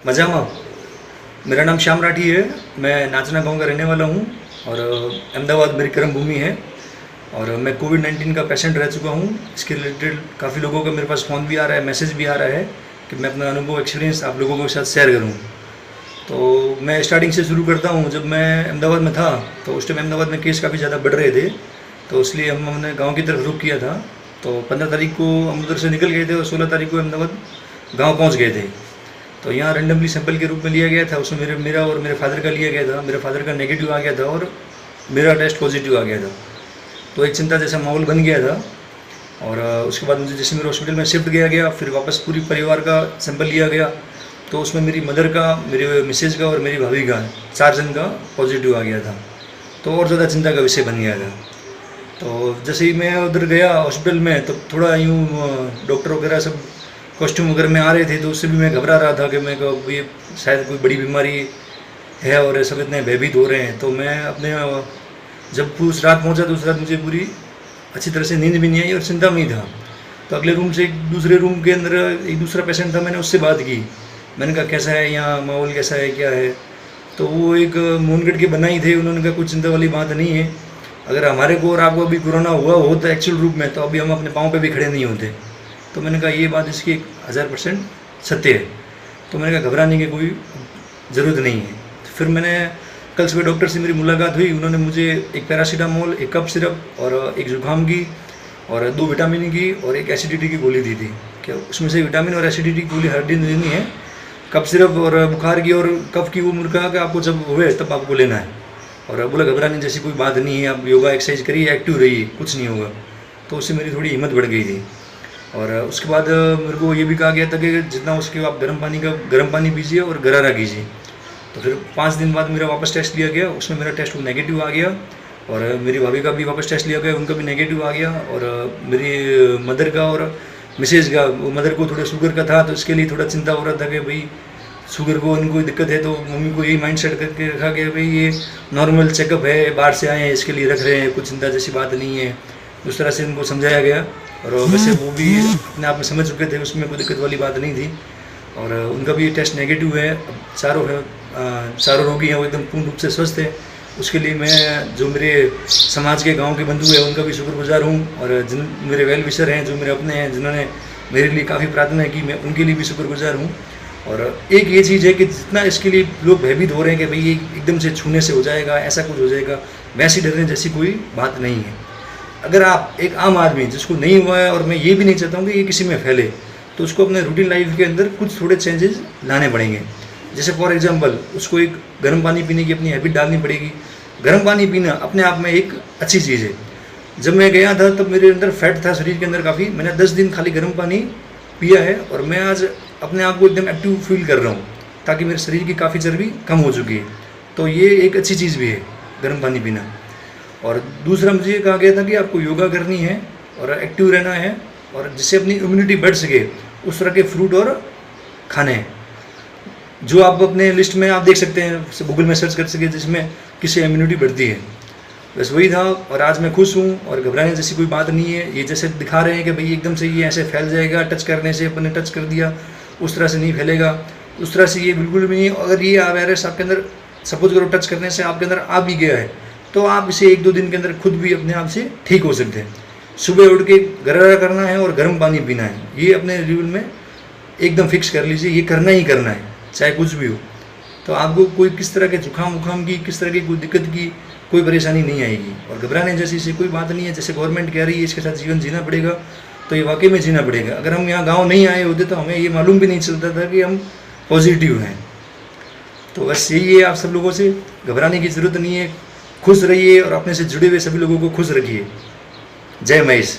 मजामा। मेरा नाम श्याम राठी है। मैं नाचना गांव का रहने वाला हूँ और अहमदाबाद मेरी कर्म भूमि है। और मैं कोविड-19 का पेशेंट रह चुका हूँ। इसके रिलेटेड काफ़ी लोगों का मेरे पास फ़ोन भी आ रहा है, मैसेज भी आ रहा है कि मैं अपना अनुभव एक्सपीरियंस आप लोगों के साथ शेयर करूँ। तो मैं स्टार्टिंग से शुरू करता हूँ। जब मैं अहमदाबाद में था तो उस टाइम अहमदाबाद में केस काफ़ी ज़्यादा बढ़ रहे थे, तो इसलिए हमने गाँव की तरफ रुख किया था। तो 15 तारीख को हम उधर से निकल गए थे और 16 तारीख को अहमदाबाद गाँव पहुँच गए थे। तो यहाँ रेंडमली सैंपल के रूप में लिया गया था। उसमें मेरा और मेरे फादर का लिया गया था। मेरे फादर का नेगेटिव आ गया था और मेरा टेस्ट पॉजिटिव आ गया था। तो एक चिंता जैसा माहौल बन गया था। और उसके बाद मुझे जैसे मेरे हॉस्पिटल में शिफ्ट किया गया, फिर वापस पूरी परिवार का सैंपल लिया गया। तो उसमें मेरी मदर का, मेरे मिसेज का और मेरी भाभी का 4 जन का पॉजिटिव आ गया था। तो और ज़्यादा चिंता का विषय बन गया था। तो जैसे ही मैं उधर गया हॉस्पिटल में, तो थोड़ा यूँ डॉक्टर वगैरह सब कॉस्ट्यूम वगैरह में आ रहे थे, तो उससे भी मैं घबरा रहा था कि मैं ये शायद कोई बड़ी बीमारी है और सब इतने भयभीत हो रहे हैं। तो मैं अपने जब उस रात पहुंचा तो उस रात मुझे पूरी अच्छी तरह से नींद भी नहीं आई और चिंता में ही था। तो अगले रूम से एक दूसरे रूम के अंदर एक दूसरा पेशेंट था, मैंने उससे बात की। मैंने कहा कैसा है यहाँ, माहौल कैसा है, क्या है। तो वो एक मोनगढ़ के बनाई थे। उन्होंने कहा कुछ चिंता वाली बात नहीं है। अगर हमारे को और आपको अभी कोरोना हुआ होता एक्चुअल रूप में, तो अभी हम अपने पाँव पे भी खड़े नहीं होते। तो मैंने कहा ये बात इसकी 1000% सत्य है। तो मैंने कहा घबराने की कोई ज़रूरत नहीं है। फिर मैंने कल सुबह डॉक्टर से मेरी मुलाकात हुई। उन्होंने मुझे एक पैरासीटामोल, एक कफ सिरप और एक जुकाम की और 2 विटामिन की और एक एसिडिटी की गोली दी थी। क्या उसमें से विटामिन और एसिडिटी की गोली हर दिन देनी है। कफ सिरप और बुखार की और कफ की वो मुझे कहा कि आपको जब हुए तब आपको लेना है। और बोला घबराने जैसी कोई बात नहीं है, आप योगा एक्सरसाइज करिए, एक्टिव रहिए, कुछ नहीं होगा। तो उससे मेरी थोड़ी हिम्मत बढ़ गई थी। और उसके बाद मेरे को ये भी कहा गया था कि जितना हो सके आप गर्म पानी पीजिए और गरारा कीजिए। तो फिर 5 दिन बाद मेरा वापस टेस्ट लिया गया। उसमें मेरा टेस्ट नेगेटिव आ गया और मेरी भाभी का भी वापस टेस्ट लिया गया, उनका भी नेगेटिव आ गया। और मेरी मदर का और मिसेज का, मदर को थोड़ा शुगर का था, तो इसके लिए थोड़ा चिंता हो रहा था कि भाई शुगर को इनको दिक्कत है। तो मम्मी को यही माइंड सेट करके रखा गया भाई ये नॉर्मल चेकअप है, बाहर से आए हैं, इसके लिए रख रहे हैं, कुछ चिंता जैसी बात नहीं है। उस तरह से इनको समझाया गया। और वैसे वो भी अपने आप में समझ चुके थे, उसमें कोई दिक्कत वाली बात नहीं थी। और उनका भी टेस्ट नेगेटिव है। चारों रोगी हैं वो एकदम पूर्ण रूप से स्वस्थ है। उसके लिए मैं जो मेरे समाज के गांव के बंधु हैं उनका भी शुक्रगुजार हूँ। और जिन मेरे वेल विशर हैं, जो मेरे अपने हैं, जिन्होंने मेरे लिए काफ़ी प्रार्थना की, मैं उनके लिए भी शुक्रगुजार हूँ। और एक ये चीज़ है कि जितना इसके लिए लोग भयभीत हो रहे हैं कि भाई ये एकदम से छूने से हो जाएगा, ऐसा कुछ हो जाएगा, वैसी डरने जैसी कोई बात नहीं है। अगर आप एक आम आदमी जिसको नहीं हुआ है, और मैं ये भी नहीं चाहता हूँ कि ये किसी में फैले, तो उसको अपने रूटीन लाइफ के अंदर कुछ थोड़े चेंजेस लाने पड़ेंगे। जैसे फॉर एग्जांपल उसको एक गर्म पानी पीने की अपनी हैबिट डालनी पड़ेगी। गर्म पानी पीना अपने आप में एक अच्छी चीज़ है। जब मैं गया था तब मेरे अंदर फैट था शरीर के अंदर काफ़ी। मैंने 10 दिन खाली गर्म पानी पिया है और मैं आज अपने आप को एकदम एक्टिव फील कर रहा हूँ, ताकि मेरे शरीर की काफ़ी चर्बी कम हो चुकी है। तो ये एक अच्छी चीज़ भी है गर्म पानी पीना। और दूसरा मुझे ये कहा गया था कि आपको योगा करनी है और एक्टिव रहना है, और जिससे अपनी इम्यूनिटी बढ़ सके उस तरह के फ्रूट और खाने हैं जो आप अपने लिस्ट में आप देख सकते हैं, गूगल में सर्च कर सके, जिसमें किससे इम्यूनिटी बढ़ती है। बस वही था। और आज मैं खुश हूँ और घबराने जैसी कोई बात नहीं है। ये जैसे दिखा रहे हैं कि भाई एकदम से ये ऐसे फैल जाएगा, टच करने से, अपने टच कर दिया, उस तरह से नहीं फैलेगा, उस तरह से ये बिल्कुल भी नहीं। अगर ये वायरस आपके अंदर सपोज करो टच करने से आपके अंदर आ भी गया है, तो आप इसे 1-2 दिन के अंदर खुद भी अपने आप से ठीक हो सकते हैं। सुबह उठ के गरारा करना है और गर्म पानी पीना है, ये अपने शेड्यूल में एकदम फिक्स कर लीजिए। ये करना ही करना है, चाहे कुछ भी हो। तो आपको कोई किस तरह के जुकाम वुकाम की, किस तरह की कोई दिक्कत की कोई परेशानी नहीं आएगी। और घबराने जैसी से कोई बात नहीं है। जैसे गवर्नमेंट कह रही है इसके साथ जीवन जीना पड़ेगा, तो ये वाकई में जीना पड़ेगा। अगर हम यहाँ गाँव नहीं आए होते तो हमें ये मालूम भी नहीं चलता था कि हम पॉजिटिव हैं। तो बस यही है, आप सब लोगों से घबराने की ज़रूरत नहीं है। खुश रहिए और अपने से जुड़े हुए सभी लोगों को खुश रखिए। जय महेश।